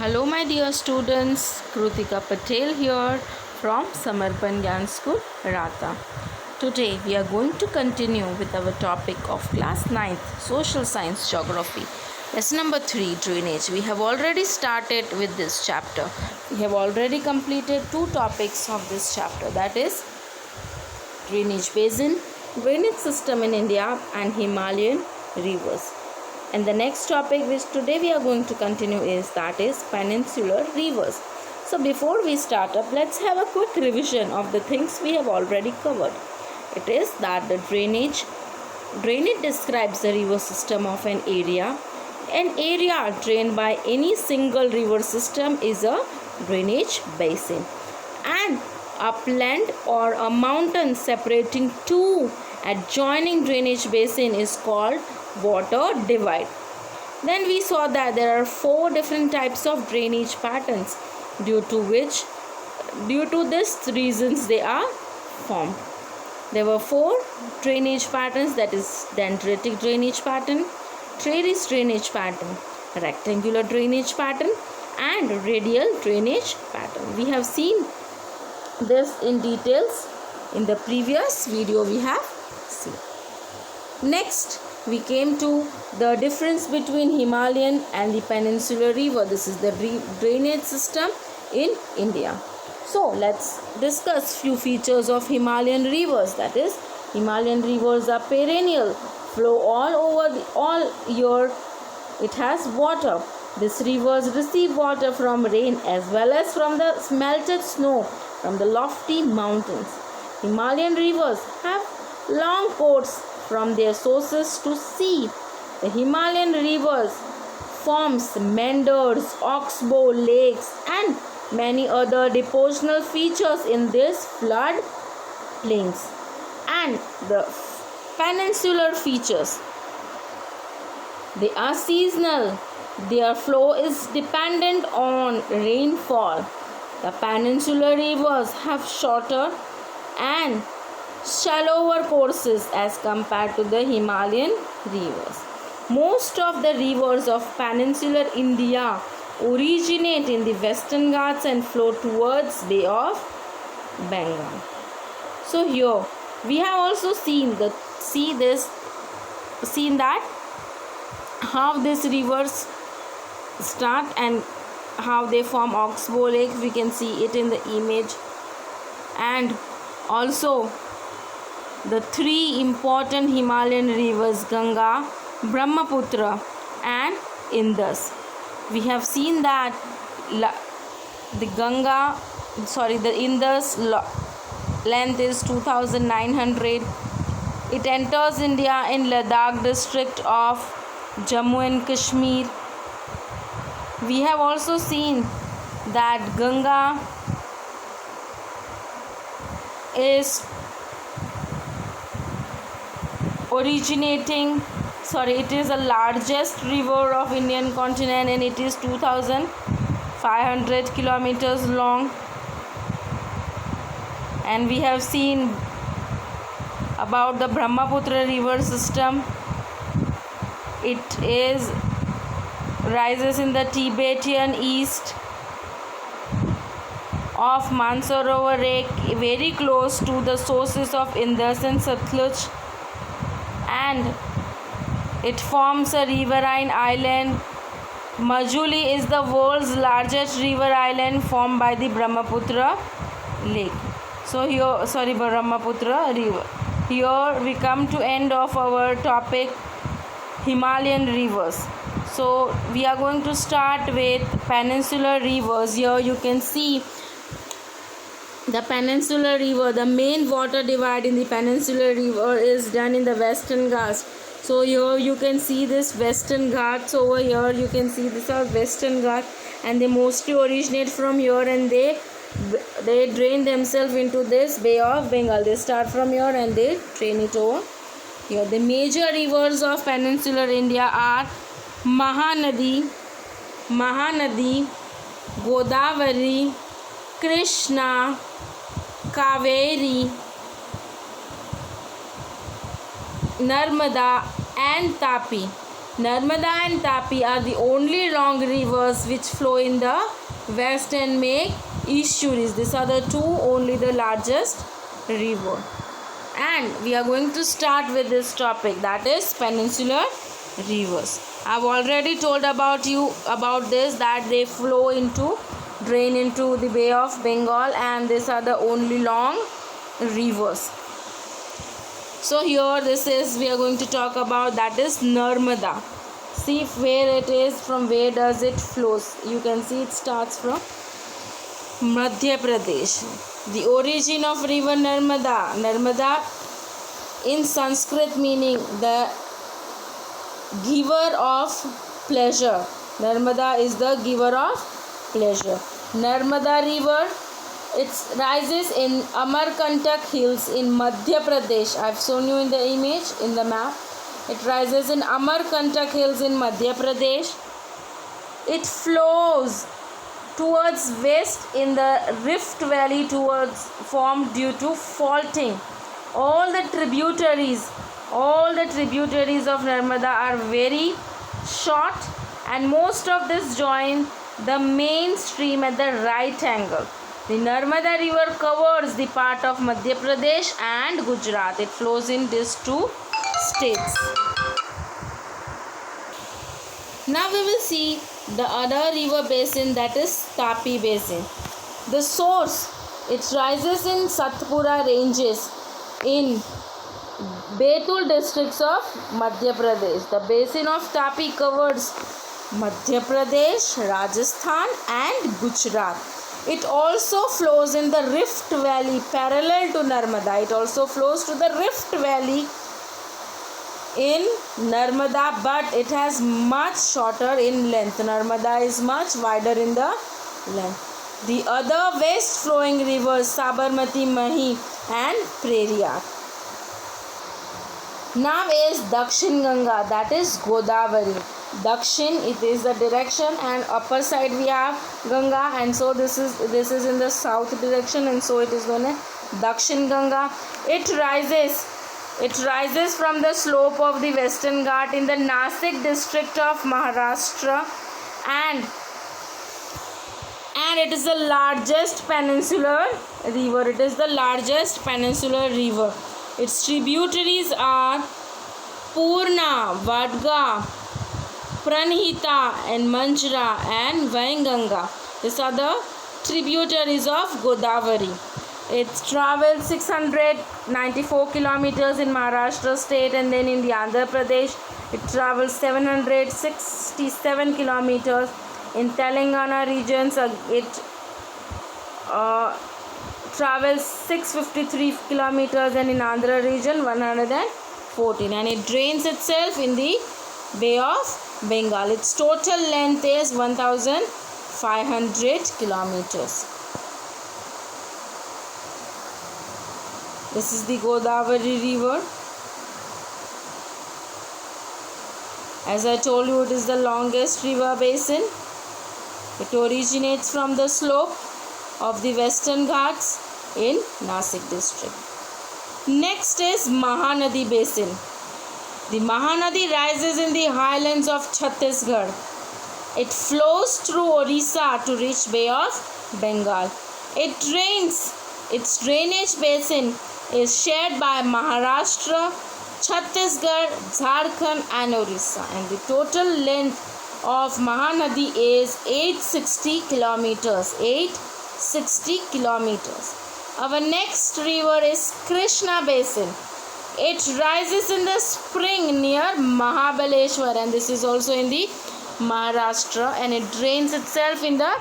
Hello, my dear students. Krutika Patel here from Samarpan Gyan School, Rata. Today, we are going to continue with our topic of class 9th Social Science Geography. Lesson number 3 Drainage. We have already started with this chapter. We have already completed 2 topics of this chapter, that is drainage basin, drainage system in India, and Himalayan rivers. And the next topic which today we are going to continue is peninsular rivers. So before we start up, let's have a quick revision of the things we have already covered. It is that the drainage describes the river system of an area. An area drained by any single river system is a drainage basin. An upland or a mountain separating two adjoining drainage basin is called water divide. Then we saw that there are 4 different types of drainage patterns due to this reasons they are formed. There were 4 drainage patterns, that is dendritic drainage pattern, terrace drainage pattern, rectangular drainage pattern, and radial drainage pattern. We have seen this in details in the previous video we have seen. Next, we came to the difference between Himalayan and the peninsular river. This is the drainage system in India. So let's discuss few features of Himalayan rivers. That is, Himalayan rivers are perennial, flow all year. It has water. These rivers receive water from rain as well as from the melted snow from the lofty mountains. Himalayan rivers have long courses from their sources to sea. The Himalayan rivers forms meanders, oxbow lakes, and many other depositional features in these flood plains. And the peninsular features, they are seasonal. Their flow is dependent on rainfall. The peninsular rivers have shorter and shallower courses as compared to the Himalayan rivers. Most of the rivers of peninsular India originate in the Western Ghats and flow towards Bay of Bengal. So here we have also seen that how these rivers start and how they form Oxbow Lake. We can see it in the image, and also the 3 important Himalayan rivers, Ganga, Brahmaputra, and Indus. We have seen that the Indus length is 2,900. It enters India in Ladakh district of Jammu and Kashmir. We have also seen that Ganga is it is the largest river of Indian continent, and it is 2,500 kilometers long. And we have seen about the Brahmaputra river system. It rises in the Tibetan east of Mansarovar Lake, very close to the sources of Indus and Satluj, and it forms a riverine island. Majuli is the world's largest river island formed by the Brahmaputra lake. Brahmaputra river. Here we come to end of our topic Himalayan rivers. So we are going to start with peninsular rivers. Here you can see the peninsular river. The main water divide in the peninsular river is done in the Western Ghats. So here you can see this Western Ghats. Over here you can see this are Western Ghats, and they mostly originate from here, and they drain themselves into this Bay of Bengal. They start from here and they drain it over here. The major rivers of peninsular India are Mahanadi, Godavari, Krishna, Kaveri, Narmada, and Tapi. Narmada and Tapi are the only long rivers which flow in the west and make estuaries. These are the two only the largest river. And we are going to start with this topic, that is peninsular rivers. I've already told about this, that they drain into the Bay of Bengal, and these are the only long rivers. So here we are going to talk about, that is Narmada. See where it is, from where does it flows. You can see it starts from Madhya Pradesh. The origin of river Narmada. Narmada in Sanskrit meaning the giver of pleasure. Narmada is the giver of pleasure. Narmada river, it rises in Amarkantak hills in Madhya Pradesh. I have shown you in the image in the map. It rises in Amarkantak hills in Madhya Pradesh. It flows towards west in the Rift Valley formed due to faulting. All the tributaries of Narmada are very short, and most of this join the main stream at the right angle. The Narmada river covers the part of Madhya Pradesh and Gujarat. It flows in these two states. Now we will see the other river basin, that is Tapi basin. The source, it rises in Satpura ranges in Betul districts of Madhya Pradesh. The basin of Tapi covers Madhya Pradesh, Rajasthan and Gujarat. It also flows in the Rift Valley parallel to Narmada. It also flows to the Rift Valley in Narmada, but it has much shorter in length. Narmada is much wider in the length. The other west flowing rivers, Sabarmati, Mahi and Periyar. Now is Dakshin Ganga, that is Godavari. Dakshin, it is the direction, and upper side we have Ganga, and so this is in the south direction, and so it is known as Dakshin Ganga. It rises from the slope of the Western Ghat in the Nasik district of Maharashtra, and it is the largest peninsular river. It is the largest peninsular river. Its tributaries are Purna, Vadga, Pranhita and Manjra and Vainganga. These are the tributaries of Godavari. It travels 694 kilometers in Maharashtra state, and then in the Andhra Pradesh it travels 767 kilometers. In Telangana regions it travels 653 kilometers, and in Andhra region 114, and it drains itself in the Bay of Bengal. Its total length is 1500 kilometers. This is the Godavari river. As I told you, it is the longest river basin. It originates from the slope of the Western Ghats in Nasik district. Next is Mahanadi basin. The Mahanadi rises in the highlands of Chhattisgarh. It flows through Orissa to reach Bay of Bengal. Its drainage basin is shared by Maharashtra, Chhattisgarh, Jharkhand and Orissa, and the total length of Mahanadi is 860 kilometers. 860 kilometers. Our next river is Krishna basin. It rises in the spring near Mahabaleshwar, and this is also in the Maharashtra, and it drains itself in the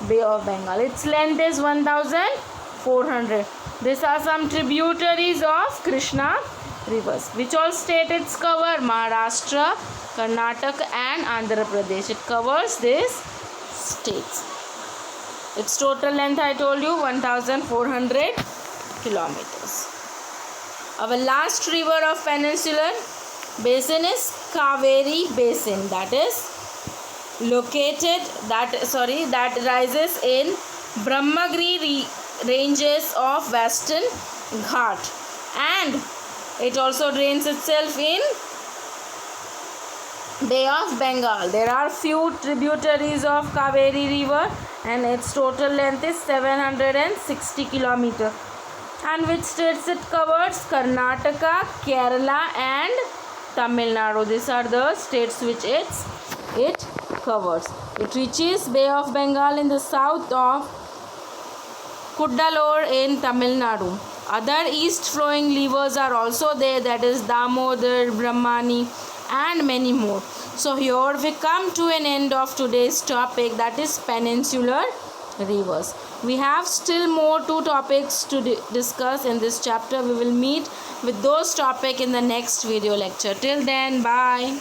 Bay of Bengal. Its length is 1400. These are some tributaries of Krishna rivers. Which all states it covers? Maharashtra, Karnataka and Andhra Pradesh. It covers these states. Its total length, I told you, 1400 kilometers. Our last river of peninsular basin is Kaveri basin. That rises in Brahmagiri ranges of Western Ghat, and it also drains itself in Bay of Bengal. There are few tributaries of Kaveri river and its total length is 760 kilometers. And which states it covers? Karnataka, Kerala and Tamil Nadu. These are the states which it covers. It reaches Bay of Bengal in the south of Cuddalore in Tamil Nadu. Other east flowing rivers are also there, that is Damodar, Brahmani and many more. So here we come to an end of today's topic, that is peninsular rivers. We have still more 2 topics to discuss in this chapter. We will meet with those topics in the next video lecture. Till then, bye.